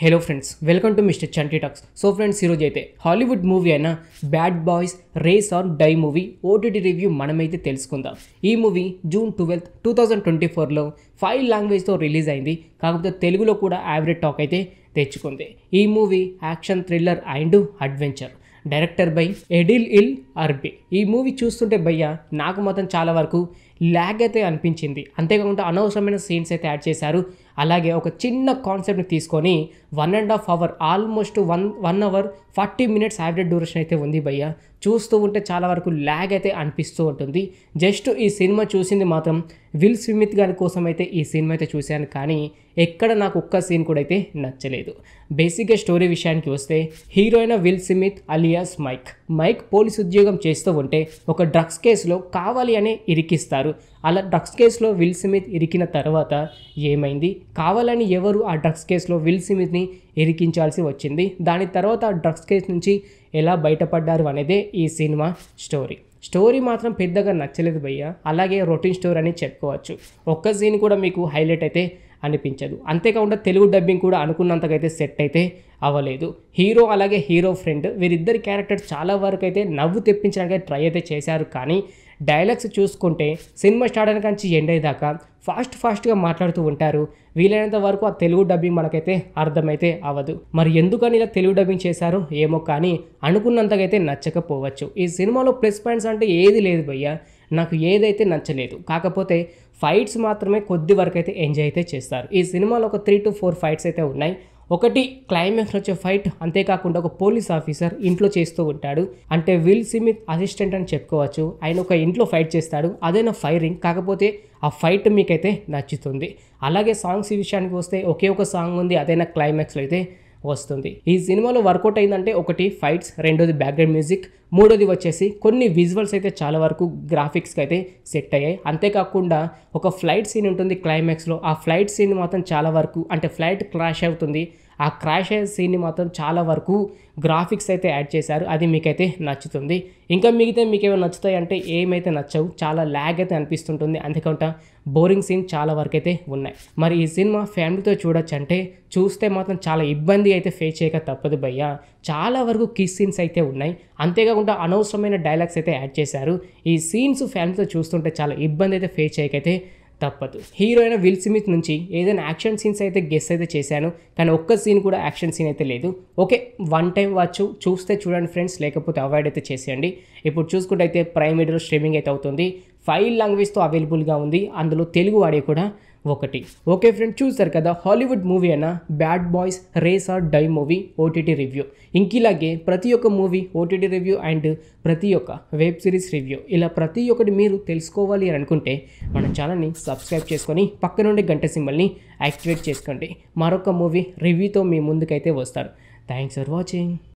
Hello friends, welcome to mister Chanti talks. So friends, ఈరోజు అయితే Hollywood movie అయిన bad boys race or die movie OTT review మనమైతే తెలుసుకుందాం. ఈ మూవీ June 12, 2024లో 5 లాంగ్వేజ్తో రిలీజ్ అయింది. కాకపోతే తెలుగులో కూడా యావరేజ్ టాక్ అయితే తెచ్చుకుంది. ఈ movie action, thriller and adventure. Director by Adil El Arbi. ఈ మూవీ చూస్తుంటే భయ్య నాకు మాత్రం చాలా వరకు ల్యాగ్ అయితే అనిపించింది. అంతేకాకుండా అనవసరమైన సీన్స్ అయితే యాడ్ చేశారు. అలాగే ఒక చిన్న కాన్సెప్ట్ని తీసుకొని 1.5 hour, almost 1 hour 40 minutes average duration అయితే ఉంది భయ్య. చూస్తూ ఉంటే చాలా వరకు ల్యాగ్ అయితే అనిపిస్తూ ఉంటుంది. జస్ట్ ఈ సినిమా చూసింది మాత్రం విల్ స్మిత్ గారి కోసం అయితే ఈ సినిమా అయితే చూశాను, కానీ ఎక్కడ నాకు ఒక్క సీన్ కూడా అయితే నచ్చలేదు. బేసిక్గా స్టోరీ విషయానికి వస్తే, హీరో అయిన Will Smith alias Mike police ఉద్యోగం చేస్తూ ఉంటే ఒక డ్రగ్స్ కేసులో కావాలి అనే ఇరికిస్తారు. అలా డ్రగ్స్ కేసులో విల్ స్మిత్ ఇరికిన తర్వాత ఏమైంది, కావాలని ఎవరు ఆ డ్రగ్స్ కేసులో విల్ స్మిత్ని ఇరికించాల్సి వచ్చింది, దాని తర్వాత ఆ డ్రగ్స్ కేసు నుంచి ఎలా బయటపడ్డారు అనేదే ఈ సినిమా స్టోరీ మాత్రం పెద్దగా నచ్చలేదు భయ్య. అలాగే రొటీన్ స్టోరీ అని చెప్పుకోవచ్చు. ఒక్క సీన్ కూడా మీకు హైలైట్ అయితే అనిపించదు. అంతేకాకుండా తెలుగు డబ్బింగ్ కూడా అనుకున్నంతగా అయితే సెట్ అయితే అవ్వలేదు. హీరో అలాగే హీరో ఫ్రెండ్ వీరిద్దరి క్యారెక్టర్ చాలా వరకు అయితే నవ్వు తెప్పించడానికి ట్రై అయితే చేశారు, కానీ డైలాగ్స్ చూసుకుంటే సినిమా స్టార్ట్ అయిన నుంచి ఎండ్ అయ్యేదాకా ఫాస్ట్గా మాట్లాడుతూ ఉంటారు. వీలైనంత వరకు ఆ తెలుగు డబ్బింగ్ మనకైతే అర్థమైతే అవ్వదు. మరి ఎందుకని ఇలా తెలుగు డబ్బింగ్ చేశారో ఏమో, కానీ అనుకున్నంతగా అయితే నచ్చకపోవచ్చు. ఈ సినిమాలో ప్లస్ పాయింట్స్ అంటే ఏది లేదు భయ్య, నాకు ఏదైతే నచ్చలేదు. కాకపోతే ఫైట్స్ మాత్రమే కొద్ది వరకు అయితే ఎంజాయ్ అయితే చేస్తారు. ఈ సినిమాలో ఒక 3 to 4 ఫైట్స్ అయితే ఉన్నాయి. ఒకటి క్లైమాక్స్ వచ్చే ఫైట్, అంతేకాకుండా ఒక పోలీస్ ఆఫీసర్ ఇంట్లో చేస్తూ ఉంటాడు. అంటే విల్ స్మిత్ అసిస్టెంట్ అని చెప్పుకోవచ్చు. ఆయన ఒక ఇంట్లో ఫైట్ చేస్తాడు, అదైనా ఫైరింగ్. కాకపోతే ఆ ఫైట్ మీకైతే నచ్చుతుంది. అలాగే సాంగ్స్ విషయానికి వస్తే ఒకే ఒక సాంగ్ ఉంది, అదైనా క్లైమాక్స్లో అయితే వస్తుంది. ఈ సినిమాలో వర్కౌట్ అయిందంటే ఒకటి ఫైట్స్, రెండోది బ్యాక్గ్రౌండ్ మ్యూజిక్, మూడోది వచ్చేసి కొన్ని విజువల్స్ అయితే చాలా వరకు గ్రాఫిక్స్కి అయితే సెట్ అయ్యాయి. అంతేకాకుండా ఒక ఫ్లైట్ సీన్ ఉంటుంది క్లైమాక్స్లో. ఆ ఫ్లైట్ సీన్ మాత్రం చాలా వరకు, అంటే ఫ్లైట్ క్రాష్ అవుతుంది, ఆ క్రాష్ అయ్యే సీన్ని మాత్రం చాలా వరకు గ్రాఫిక్స్ అయితే యాడ్ చేశారు. అది మీకైతే నచ్చుతుంది. ఇంకా మిగతా మీకేమైనా నచ్చుతాయి అంటే ఏమైతే నచ్చవు, చాలా ల్యాగ్ అయితే అనిపిస్తుంటుంది. అంతేకాకుండా బోరింగ్ సీన్ చాలా వరకు అయితే ఉన్నాయి. మరి ఈ సినిమా ఫ్యామిలీతో చూడొచ్చు అంటే చూస్తే మాత్రం చాలా ఇబ్బంది అయితే ఫేస్ చేయక తప్పదు భయ్య. చాలా వరకు కిస్ సీన్స్ అయితే ఉన్నాయి. అంతేకాకుండా అనవసరమైన డైలాగ్స్ అయితే యాడ్ చేశారు. ఈ సీన్స్ ఫ్యామిలీతో చూస్తుంటే చాలా ఇబ్బంది అయితే ఫేస్ చేయకైతే తప్పదు. హీరో అయిన విల్ స్మిత్ నుంచి ఏదైనా యాక్షన్ సీన్స్ అయితే గెస్ అయితే చేశాను, కానీ ఒక్క సీన్ కూడా యాక్షన్ సీన్ అయితే లేదు. ఓకే, 1 టైం వాచ్, చూస్తే చూడండి ఫ్రెండ్స్, లేకపోతే అవాయిడ్ అయితే చేసేయండి. ఇప్పుడు చూసుకుంటే అయితే ప్రైమ్ వీడియోలో స్ట్రీమింగ్ అయితే అవుతుంది. 5 లాంగ్వేజ్తో అవైలబుల్గా ఉంది, అందులో తెలుగు ఆడియో కూడా ఒకటి. ఓకే ఫ్రెండ్స్, చూస్తారు కదా హాలీవుడ్ మూవీ అయిన bad boys race or die movie OTT review. ఇంకిలాగే ప్రతి ఒక్క మూవీ ఓటీటీ రివ్యూ అండ్ ప్రతి ఒక్క వెబ్ సిరీస్ రివ్యూ, ఇలా ప్రతి ఒక్కటి మీరు తెలుసుకోవాలి అని అనుకుంటే మన ఛానల్ని సబ్స్క్రైబ్ చేసుకొని పక్క నుండి గంట సింబల్ని యాక్టివేట్ చేసుకోండి. మరొక మూవీ రివ్యూతో మీ ముందుకైతే వస్తారు. Thanks for watching.